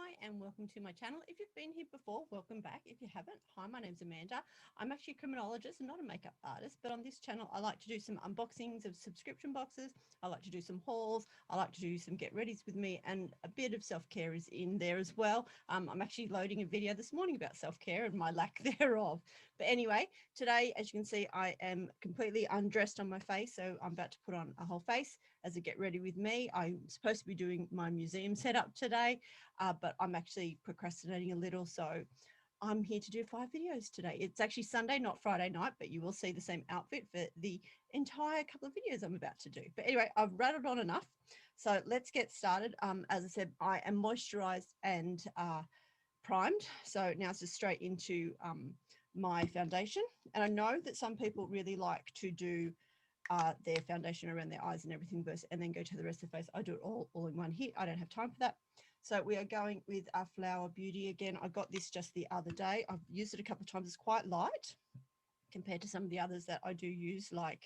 Hi and welcome to my channel. If you've been here before, welcome back. If you haven't, hi, my name's Amanda. I'm actually a criminologist and not a makeup artist, but on this channel I like to do some unboxings of subscription boxes. I like to do some hauls. I like to do some get readies with me, and a bit of self-care is in there as well. I'm actually loading a video this morning about self-care and my lack thereof. But anyway, today, as you can see, I am completely undressed on my face, so I'm about to put on a whole face as a get ready with me. I'm supposed to be doing my museum setup today, but I'm actually procrastinating a little, so I'm here to do 5 videos today. It's actually Sunday, not Friday night, but you will see the same outfit for the entire couple of videos I'm about to do. But anyway, I've rattled on enough, so let's get started. As I said, I am moisturized and primed, so now it's just straight into my foundation. And I know that some people really like to do their foundation around their eyes and everything first and then go to the rest of the face. I do it all in one hit. I don't have time for that. So we are going with our Flower Beauty again. I got this just the other day. I've used it a couple of times. It's quite light compared to some of the others that I do use, like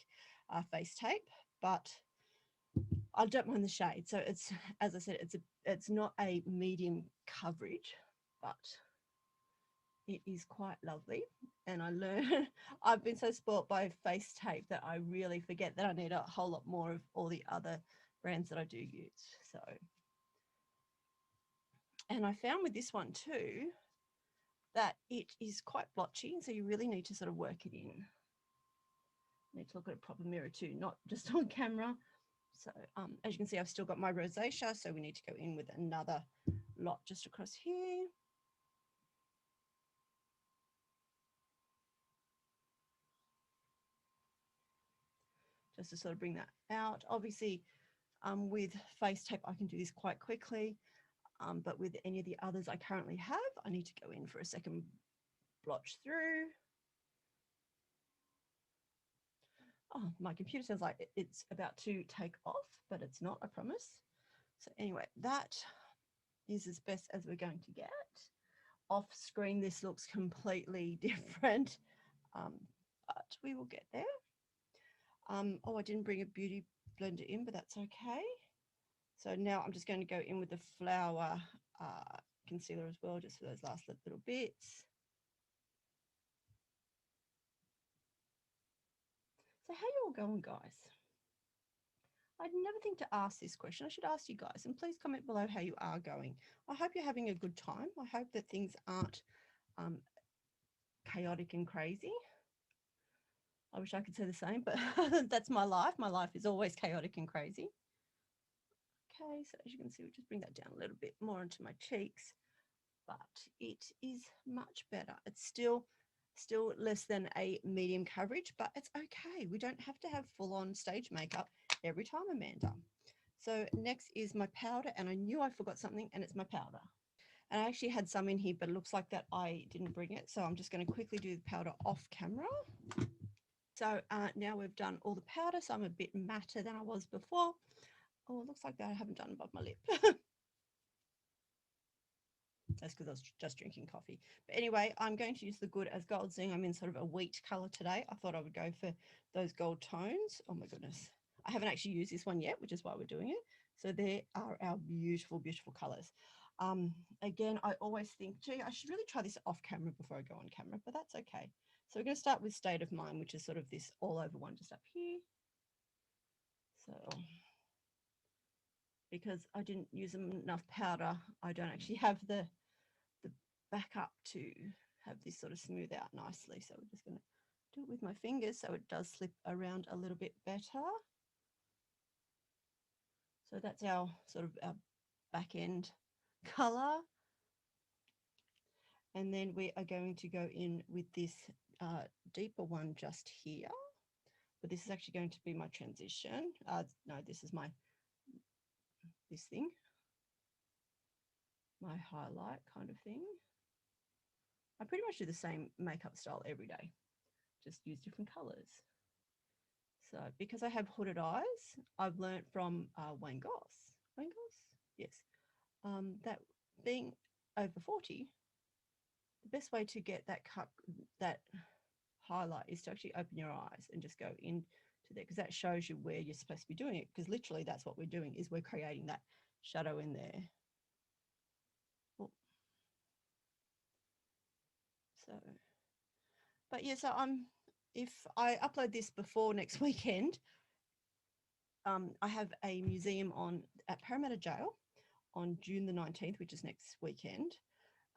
face tape, but I don't mind the shade. So it's, as I said, it's not a medium coverage, but it is quite lovely. And I learned, I've been so spoilt by face tape that I really forget that I need a whole lot more of all the other brands that I do use. So, and I found with this one too, that it is quite blotchy. So you really need to sort of work it in. Need to look at a proper mirror too, not just on camera. So as you can see, I've still got my rosacea. So we need to go in with another lot just across here. Just to sort of bring that out. Obviously, with face tape, I can do this quite quickly. But with any of the others I currently have, I need to go in for a second blotch through. Oh, my computer sounds like it's about to take off, but it's not, I promise. So anyway, that is as best as we're going to get. Off screen, this looks completely different, but we will get there. Oh, I didn't bring a beauty blender in, but that's okay. So now I'm just going to go in with the Flower concealer as well, just for those last little bits. So how you all going, guys? I'd never think to ask this question. I should ask you guys, and please comment below how you are going. I hope you're having a good time. I hope that things aren't chaotic and crazy. I wish I could say the same, but that's my life. My life is always chaotic and crazy. Okay, so as you can see, we'll just bring that down a little bit more onto my cheeks, but it is much better. It's still less than a medium coverage, but it's okay. We don't have to have full-on stage makeup every time, Amanda. So next is my powder, and I knew I forgot something, and it's my powder. And I actually had some in here, but it looks like that I didn't bring it. So I'm just going to quickly do the powder off camera. So now we've done all the powder, so I'm a bit matter than I was before. Oh, it looks like that I haven't done above my lip. That's because I was just drinking coffee. But anyway, I'm going to use the Good as Gold, seeing I'm in sort of a wheat color today. I thought I would go for those gold tones. Oh my goodness. I haven't actually used this one yet, which is why we're doing it. So there are our beautiful, beautiful colors. Again, I always think, gee, I should really try this off camera before I go on camera, but that's okay. So we're going to start with State of Mind, which is sort of this all over one just up here. So because I didn't use enough powder, I don't actually have the backup to have this sort of smooth out nicely. So we're just going to do it with my fingers so it does slip around a little bit better. So that's our sort of our back end color. And then we are going to go in with this deeper one just here. But this is actually going to be my transition. No, this is this thing, my highlight kind of thing. I pretty much do the same makeup style every day, just use different colors. So because I have hooded eyes, I've learned from Wayne Goss. Wayne Goss? Yes. That being over 40, the best way to get that highlight is to actually open your eyes and just go into there, because that shows you where you're supposed to be doing it, because literally that's what we're doing, is we're creating that shadow in there. Oh, So, but yeah, so if I upload this before next weekend, I have a museum on at Parramatta Jail on June the 19th, which is next weekend.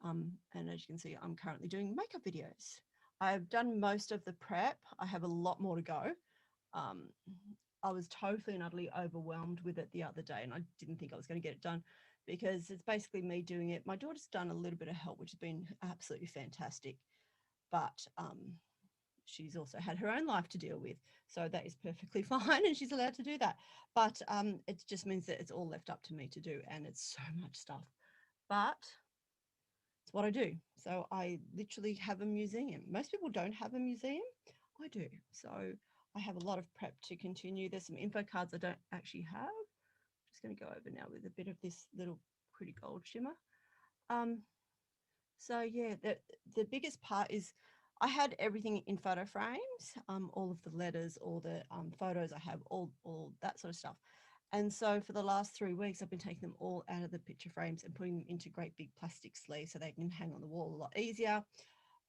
And as you can see, I'm currently doing makeup videos. I've done most of the prep. I have a lot more to go. Um, I was totally and utterly overwhelmed with it the other day, and I didn't think I was going to get it done because it's basically me doing it. My daughter's done a little bit of help, which has been absolutely fantastic, but she's also had her own life to deal with, so that is perfectly fine, and she's allowed to do that. But it just means that it's all left up to me to do, and it's so much stuff. But it's what I do. So I literally have a museum. Most people don't have a museum. I do. So I have a lot of prep to continue. There's some info cards I don't actually have. Just going to go over now with a bit of this little pretty gold shimmer. So yeah, the biggest part is I had everything in photo frames, all of the letters, all the photos I have, all that sort of stuff. And so for the last 3 weeks, I've been taking them all out of the picture frames and putting them into great big plastic sleeves so they can hang on the wall a lot easier.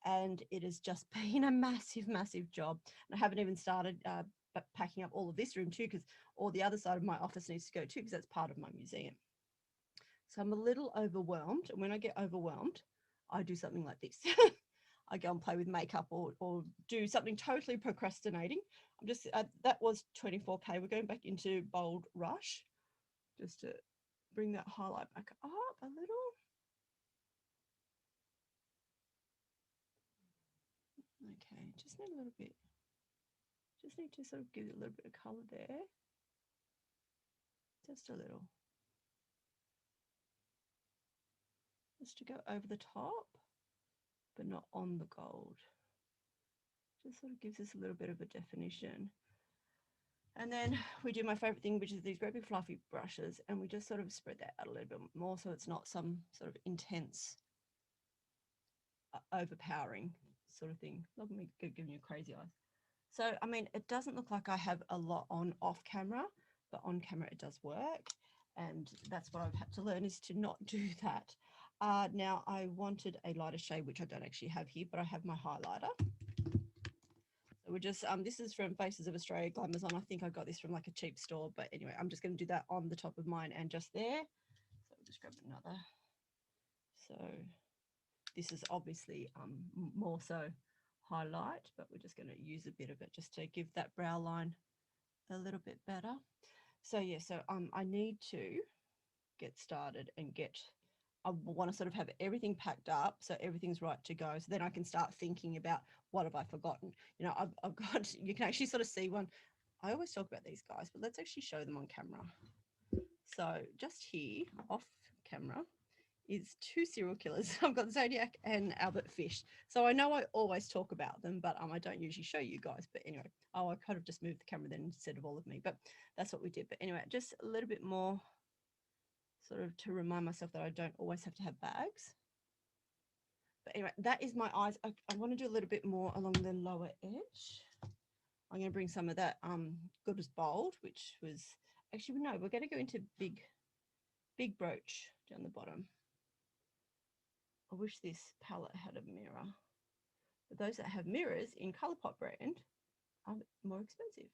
And it has just been a massive, massive job. And I haven't even started packing up all of this room too, because all the other side of my office needs to go too, because that's part of my museum. So I'm a little overwhelmed. And when I get overwhelmed, I do something like this. I go and play with makeup or do something totally procrastinating. I'm just, that was 24K. We're going back into Bold Rush just to bring that highlight back up a little. Okay, just need a little bit, just need to sort of give it a little bit of color there. Just a little. Just to go over the top, but not on the gold. Just sort of gives us a little bit of a definition. And then we do my favorite thing, which is these great big fluffy brushes, and we just sort of spread that out a little bit more so it's not some sort of intense, overpowering sort of thing. Look at me giving you crazy eyes. So, I mean, it doesn't look like I have a lot on off camera, but on camera it does work. And that's what I've had to learn, is to not do that. Now, I wanted a lighter shade, which I don't actually have here, but I have my highlighter. So we're just, this is from Faces of Australia Glamazon. I think I got this from like a cheap store, but anyway, I'm just going to do that on the top of mine and just there. So we'll just grab another. So this is obviously more so highlight, but we're just going to use a bit of it just to give that brow line a little bit better. So yeah, so I need to get started and I want to sort of have everything packed up so everything's right to go. So then I can start thinking about what have I forgotten. You know, I've got, you can actually sort of see one. I always talk about these guys, but let's actually show them on camera. So just here off camera is 2 serial killers. I've got Zodiac and Albert Fish. So I know I always talk about them, but I don't usually show you guys. But anyway, I could have just moved the camera then instead of all of me, but that's what we did. But anyway, just a little bit more sort of to remind myself that I don't always have to have bags. But anyway, that is my eyes. I want to do a little bit more along the lower edge. I'm going to bring some of that Good as Bold, which was actually, no, we're going to go into big brooch down the bottom. I wish this palette had a mirror. But those that have mirrors in Colourpop brand are more expensive.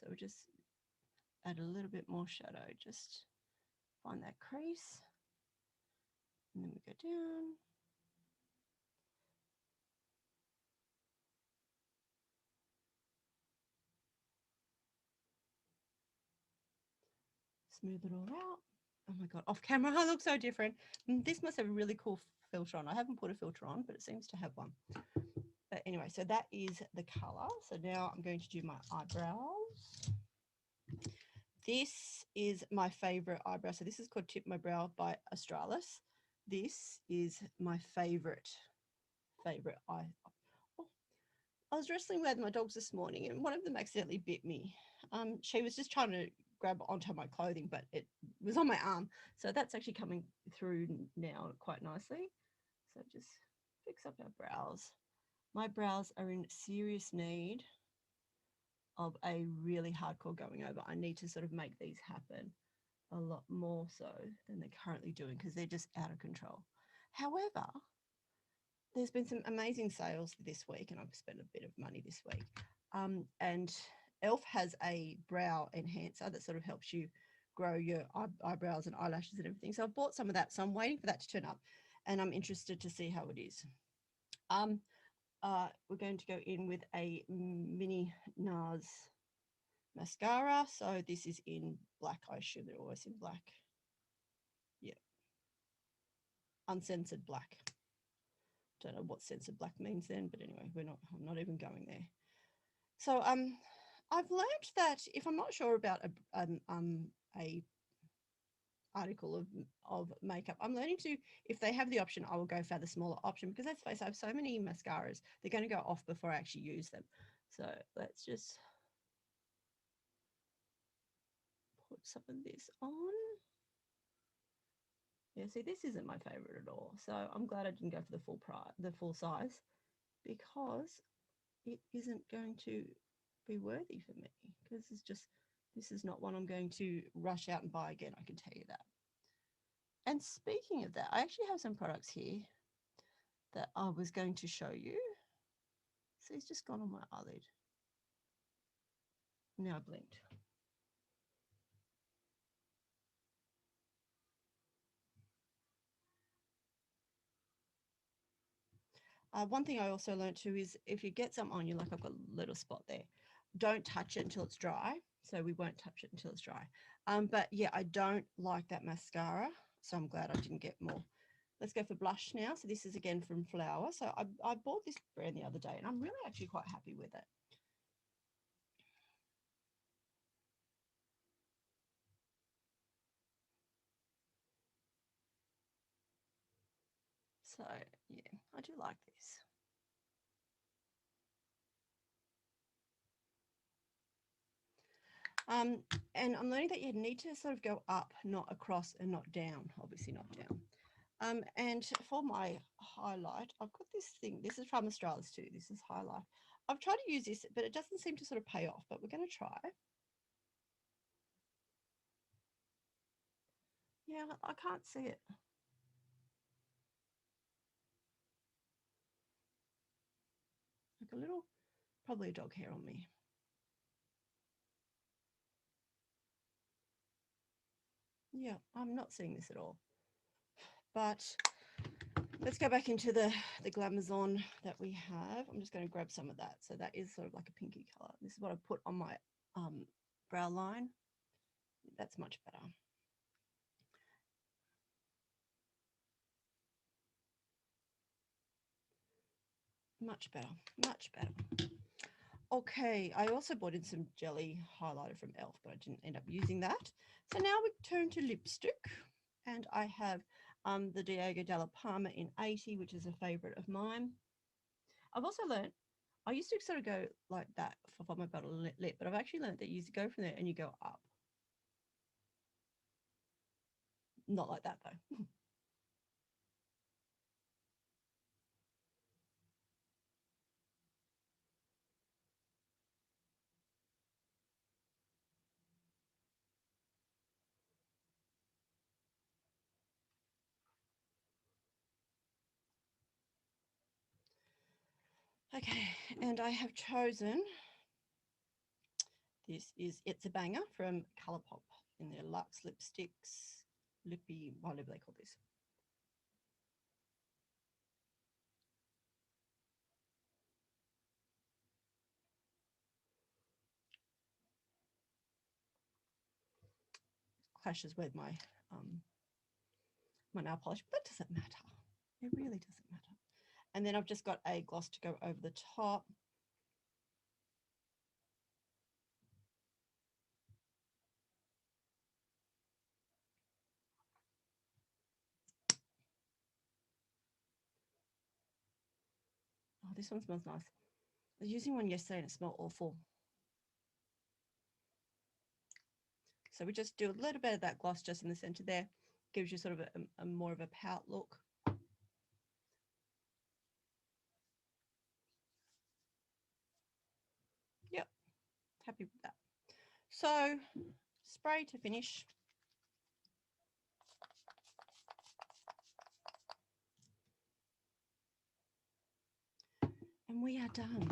So we just add a little bit more shadow, just find that crease. And then we go down. Smooth it all out. Oh my God, off camera, I look so different. This must have a really cool filter on. I haven't put a filter on, but it seems to have one. But anyway, so that is the color. So now I'm going to do my eyebrows. This is my favorite eyebrow. So this is called Tip My Brow by Australis. This is my favorite eye. Oh, I was wrestling with my dogs this morning and one of them accidentally bit me. She was just trying to grab onto my clothing, but it was on my arm. So that's actually coming through now quite nicely. So just fix up our brows. My brows are in serious need of a really hardcore going over. I need to sort of make these happen a lot more so than they're currently doing because they're just out of control. However, there's been some amazing sales this week, and I've spent a bit of money this week. And Elf has a brow enhancer that sort of helps you grow your eyebrows and eyelashes and everything. So I've bought some of that. So I'm waiting for that to turn up, and I'm interested to see how it is. We're going to go in with a mini NARS mascara. So this is in black. I assume they're always in black. Yeah. Uncensored black. Don't know what censored black means then, but anyway, I'm not even going there. So I've learned that if I'm not sure about a article of makeup, I'm learning to, if they have the option, I will go for the smaller option, because let's face it, I have so many mascaras, they're going to go off before I actually use them. So let's just put some of this on. Yeah, see, this isn't my favorite at all. So I'm glad I didn't go for the full price, the full size, because it isn't going to be worthy for me, because this is not one I'm going to rush out and buy again, I can tell you that. And speaking of that, I actually have some products here that I was going to show you. So it's just gone on my eyelid. Now I blinked. One thing I also learned too is if you get some on you, like I've got a little spot there, don't touch it until it's dry. So we won't touch it until it's dry. But yeah, I don't like that mascara, so I'm glad I didn't get more. Let's go for blush now. So this is again from Flower. So I bought this brand the other day, and I'm really actually quite happy with it. So yeah, I do like this. And I'm learning that you need to sort of go up, not across, and not down, obviously not down. And for my highlight, I've got this thing. This is from Australis too. This is highlight. I've tried to use this, but it doesn't seem to sort of pay off, but we're going to try. Yeah, I can't see it. Like a little, probably a dog hair on me. Yeah, I'm not seeing this at all. But let's go back into the Glamazon that we have. I'm just going to grab some of that. So that is sort of like a pinky color. This is what I put on my brow line. That's much better. Much better, much better. Okay, I also bought in some jelly highlighter from e.l.f., but I didn't end up using that. So now we turn to lipstick, and I have the Diego Della Palma in 80, which is a favorite of mine. I've also learned, I used to sort of go like that for my bottom lip, but I've actually learned that you go from there and you go up. Not like that though. Okay, and I have chosen, this is It's a Banger from Colourpop in their Luxe Lipsticks, Lippy, whatever they call this. Clashes with my my nail polish, but that doesn't matter. It really doesn't matter. And then I've just got a gloss to go over the top. Oh, this one smells nice. I was using one yesterday and it smelled awful. So we just do a little bit of that gloss just in the center there. Gives you sort of a more of a pout look. Yep, happy with that. So spray to finish. And we are done.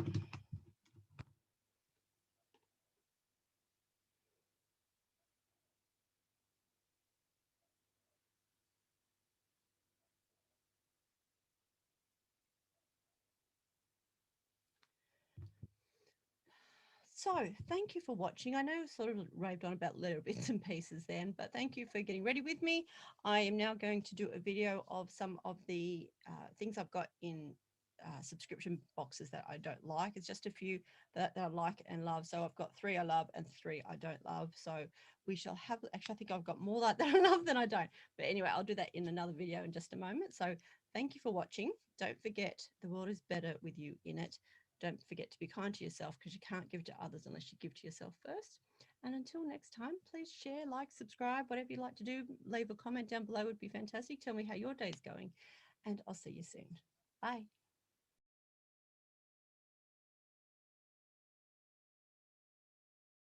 So thank you for watching. I know I sort of raved on about little bits and pieces then, but thank you for getting ready with me. I am now going to do a video of some of the things I've got in subscription boxes that I don't like. It's just a few that I like and love. So I've got 3 I love and 3 I don't love. So we shall have, actually I think I've got more that I love than I don't. But anyway, I'll do that in another video in just a moment. So thank you for watching. Don't forget, the world is better with you in it. Don't forget to be kind to yourself, because you can't give to others unless you give to yourself first. And until next time, please share, like, subscribe, whatever you like to do. Leave a comment down below would be fantastic. Tell me how your day's going, and I'll see you soon. Bye.